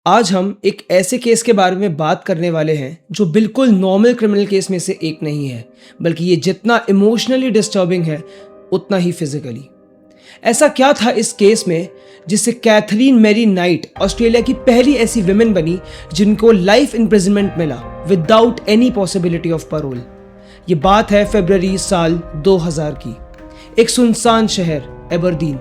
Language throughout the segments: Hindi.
आज हम एक ऐसे केस के बारे में बात करने वाले हैं जो बिल्कुल नॉर्मल क्रिमिनल केस में से एक नहीं है, बल्कि ये जितना इमोशनली डिस्टर्बिंग है उतना ही फिजिकली। ऐसा क्या था इस केस में जिससे कैथरीन मैरी नाइट ऑस्ट्रेलिया की पहली ऐसी विमेन बनी जिनको लाइफ इम्प्रिजनमेंट मिला without any possibility of parole. ये बात है फरवरी साल 2000 की। एक सुनसान शहर एबरदीन,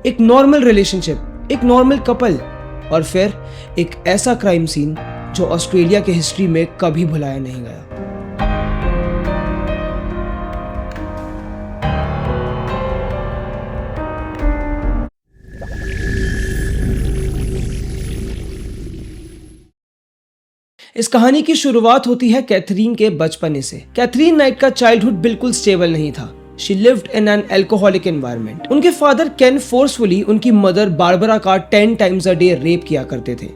एक नॉर्मल रिलेशनशिप, एक नॉर्मल कपल और फिर एक ऐसा क्राइम सीन जो ऑस्ट्रेलिया के हिस्ट्री में कभी भुलाया नहीं गया। इस कहानी की शुरुआत होती है कैथरीन के बचपने से। कैथरीन नाइट का चाइल्डहुड बिल्कुल स्टेबल नहीं था। She lived in an alcoholic environment. उनके फादर केन फोर्सफुली उनकी मदर बारबरा का 10 times a day रेप किया करते थे।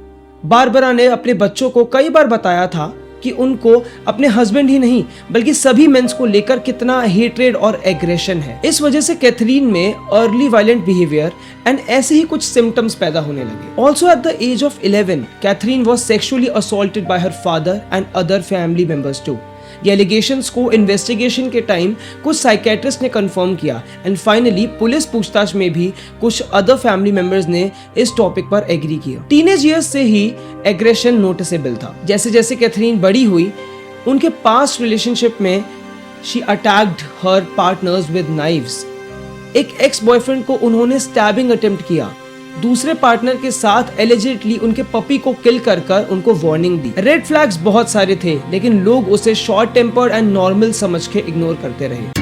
बारबरा ने अपने बच्चों को कई बार बताया था कि उनको अपने हस्बैंड ही नहीं बल्कि सभी मेंस को लेकर कितना हेट्रेड और एग्रेशन है। इस वजह से कैथरीन में अर्ली वायलेंट बिहेवियर एंड ऐसे ही कुछ सिम्टम्स पैदा होने लगे। Also at the age of 11 Catherine was sexually assaulted by her father and other family members too. ये एलिगेशंस को इन्वेस्टिगेशन के टाइम कुछ साइकेट्रिस्ट ने कंफर्म किया एंड फाइनली पुलिस पूछताछ में भी कुछ अदर फैमिली मेंबर्स ने इस टॉपिक पर एग्री किया। टीनेज ईयर्स से ही एग्रेशन नोटिसेबल था। जैसे जैसे कैथरीन बड़ी हुई, उनके पास्ट रिलेशनशिप में she attacked her partners with knives. एक एक्स बॉयफ्रेंड को उन्होंने स्टैबिंग अटेम्प्ट किया। दूसरे पार्टनर के साथ एलिजिटली उनके पपी को किल कर उनको वार्निंग दी। रेड फ्लैग्स बहुत सारे थे, लेकिन लोग उसे शॉर्ट टेम्पर्ड एंड नॉर्मल समझ के इग्नोर करते रहे।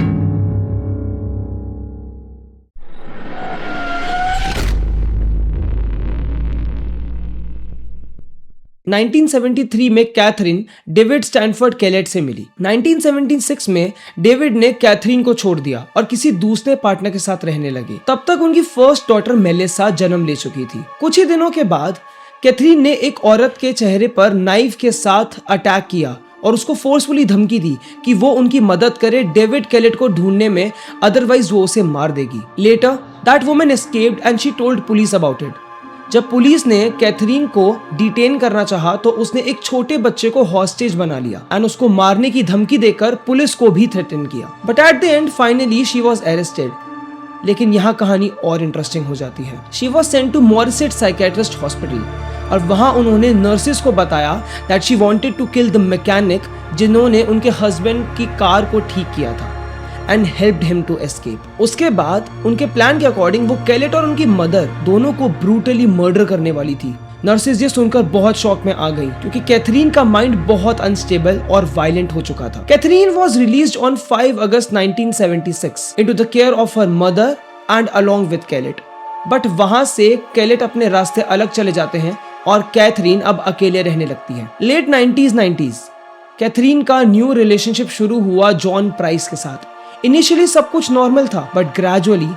1973 में कैथरीन डेविड स्टैनफोर्ड कैलेट से मिली। 1976 में डेविड ने कैथरीन को छोड़ दिया और किसी दूसरे पार्टनर के साथ रहने लगे। तब तक उनकी फर्स्ट डॉटर मेलिसा जन्म ले चुकी थी। कुछ ही दिनों के बाद कैथरीन ने एक औरत के चेहरे पर नाइफ के साथ अटैक किया और उसको फोर्सफुली धमकी दी कि वो उनकी मदद करे डेविड कैलेट को ढूंढने में, अदरवाइज वो उसे मार देगी। Later that woman escaped and she told police about it. जब पुलिस ने कैथरीन को डिटेन करना चाहा तो उसने एक छोटे बच्चे को हॉस्टेज बना लिया एंड उसको मारने की धमकी देकर पुलिस को भी थ्रेटन किया। But at the end finally she was arrested. लेकिन यहाँ कहानी और इंटरेस्टिंग हो जाती है। She was sent to Morrisette psychiatrist hospital और वहाँ उन्होंने नर्सेस को बताया that she wanted to kill the mechanic जिन्होंने उनके हस्बैंड की कार को ठीक किया था and helped him to escape. उसके बाद उनके प्लान के अकॉर्डिंग वो कैलेट और उनकी मदर दोनों को ब्रूटली मर्डर करने वाली थी। नर्सेज ये सुनकर बहुत शॉक में आ गई क्योंकि कैथरीन का माइंड बहुत अनस्टेबल और वायलेंट हो चुका था। Catherine was released on 5 August 1976 into the care of her mother and along with Kellett. But वहां से कैलेट अपने रास्ते अलग चले जाते हैं और कैथरीन अब अकेले रहने लगती है। लेट 90s कैथरीन का न्यू रिलेशनशिप शुरू हुआ जॉन प्राइस के साथ। इनिशियली सब कुछ नॉर्मल था, but gradually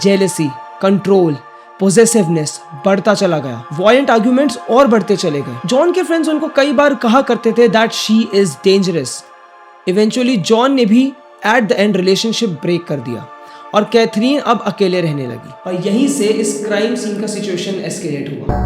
jealousy, control, possessiveness बढ़ता चला गया। वायलेंट आर्ग्यूमेंट्स और बढ़ते चले गए। जॉन के फ्रेंड्स उनको कई बार कहा करते थे that she is dangerous. Eventually John ने भी at the end relationship break कर दिया और कैथरीन अब अकेले रहने लगी और यहीं से इस क्राइम सीन का सिचुएशन एस्केलेट हुआ।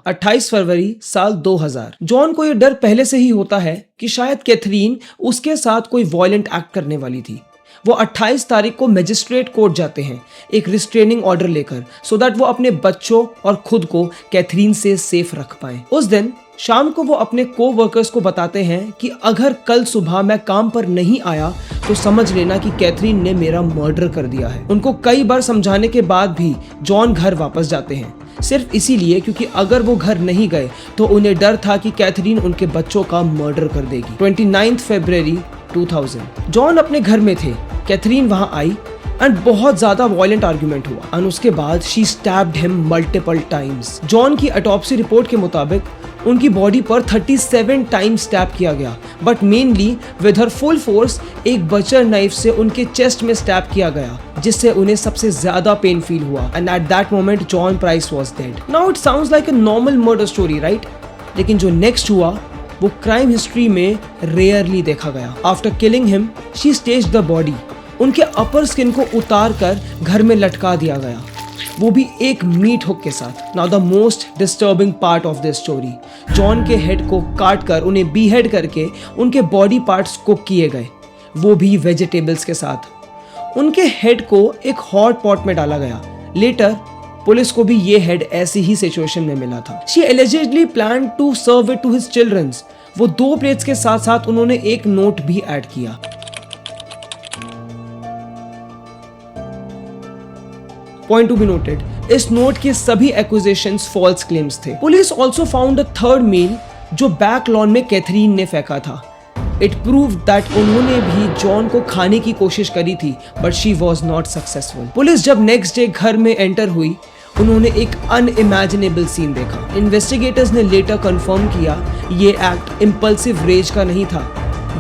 28 फरवरी साल 2000। जॉन को यह डर पहले से ही होता है कि शायद कैथरीन उसके साथ कोई वायलेंट एक्ट करने वाली थी। वो 28 तारीख को मजिस्ट्रेट कोर्ट जाते हैं एक रिस्ट्रेनिंग ऑर्डर लेकर, सो दैट वो अपने बच्चों और खुद को कैथरीन से सेफ रख पाए। उस दिन शाम को वो अपने को वर्कर्स को बताते हैं कि अगर कल सुबह मैं काम पर नहीं आया तो समझ लेना कि कैथरीन ने मेरा मर्डर कर दिया है। उनको कई बार समझाने के बाद भी जॉन घर वापस जाते हैं, सिर्फ इसीलिए क्योंकि अगर वो घर नहीं गए तो उन्हें डर था कि कैथरीन उनके बच्चों का मर्डर कर देगी। 29 फरवरी 2000 जॉन अपने घर में थे। कैथरीन वहां आई एंड बहुत ज्यादा वायलेंट आर्गुमेंट हुआ एंड उसके बाद she stabbed him multiple times. John की ऑटोप्सी रिपोर्ट के मुताबिक उनकी बॉडी पर 37 टाइम्स स्टैब किया गया, but mainly with her full force एक बचर नाइफ से उनके चेस्ट में स्टैब किया गया, जिससे उन्हें सबसे ज्यादा पेन फील हुआ and at that moment John price was dead. Now it sounds like a normal murder story, right? लेकिन जो नेक्स्ट हुआ वो क्राइम हिस्ट्री में रेयरली देखा गया। After killing him she staged the body. उनके अपर स्किन को उतार कर घर में लटका दिया गया, वो भी एक मीट हुक के साथ। Now the most disturbing part of this story, John के हेड को काट कर उन्हें बीहेड करके उनके बॉडी पार्ट्स कुक किए गए, वो भी वेजिटेबल्स के साथ। उनके हेड को एक हॉट पॉट में डाला गया। लेटर पुलिस को भी ये हेड ऐसी ही सिचुएशन में मिला था। She allegedly plan to serve it to his childrens. वो 2 प्लेट्स के साथ साथ उन्होंने एक नोट भी ऐड किया। पॉइंट टू बी नोटेड, इस नोट के सभी एक्यूजेशंस फॉल्स क्लेम्स थे। Police also found a third meal जो बैक लॉन में कैथरीन ने फेंका था। इट प्रूव्ड दैट उन्होंने भी जॉन को खाने की कोशिश करी थी, but she was not successful. Police जब नेक्स्ट डे घर में एंटर हुई, उन्होंने एक अनइमेजिनेबल सीन देखा। इन्वेस्टिगेटर्स ने लेटर कंफर्म किया ये एक्ट इम्पल्सिव रेज का नहीं था,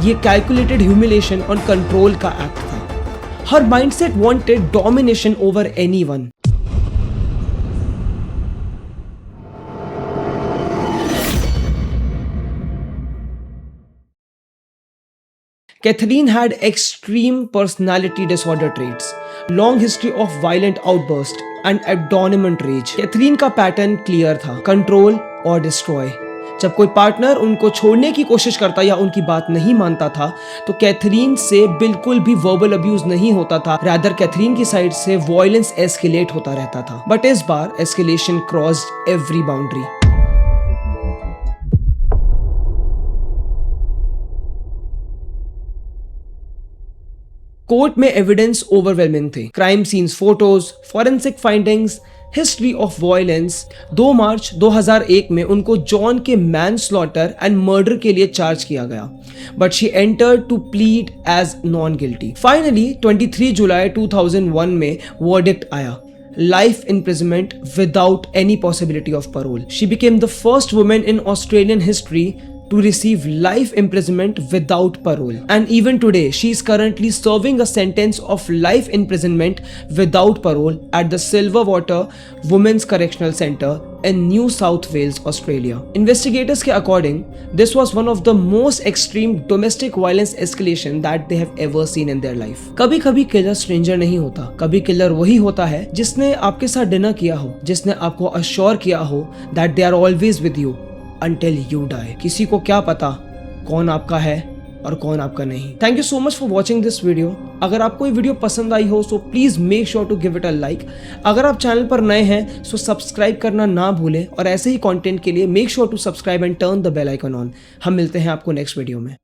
ये कैलकुलेटेड ह्यूमिलेशन और कंट्रोल का एक्ट था। Her mindset wanted domination over anyone. Catherine had extreme personality disorder traits, long history of violent outburst and abandonment rage. Catherine का पैटर्न क्लियर था, कंट्रोल और डिस्ट्रॉय। जब कोई पार्टनर उनको छोड़ने की कोशिश करता या उनकी बात नहीं मानता था, तो कैथरीन से बिल्कुल भी वर्बल अब्यूज नहीं होता था, रादर कैथरीन की साइड से वॉयलेंस एस्केलेट होता रहता था। बट इस बार escalation crossed every boundary. Court में एविडेंस ओवरवेलमिंग थे। Crime scenes photos, forensic findings, history of violence. 2 March 2001 में उनको जॉन के मैनस्लॉटर एंड मर्डर के लिए चार्ज किया गया, but she entered to plead as non guilty. Finally 23 जुलाई 2001 में वर्डिक्ट आया, life imprisonment without any possibility of parole. She became the first woman in Australian history to receive life imprisonment without parole. And even today, she is currently serving a sentence of life imprisonment without parole at the Silverwater Women's Correctional Centre in New South Wales, Australia. Investigators के according, this was one of the most extreme domestic violence escalation that they have ever seen in their life. कभी कभी किलर स्ट्रेंजर नहीं होता, कभी किलर वही होता है जिसने आपके साथ डिनर किया हो, जिसने आपको अश्योर किया हो that they are always with you until you die. किसी को क्या पता कौन आपका है और कौन आपका नहीं। Thank you so much for watching this video. अगर आपको ये वीडियो पसंद आई हो so please make sure to give it a like. अगर आप चैनल पर नए हैं सो सब्सक्राइब करना ना भूलें, और ऐसे ही कंटेंट के लिए make sure to subscribe and turn the bell icon on. हम मिलते हैं आपको नेक्स्ट वीडियो में।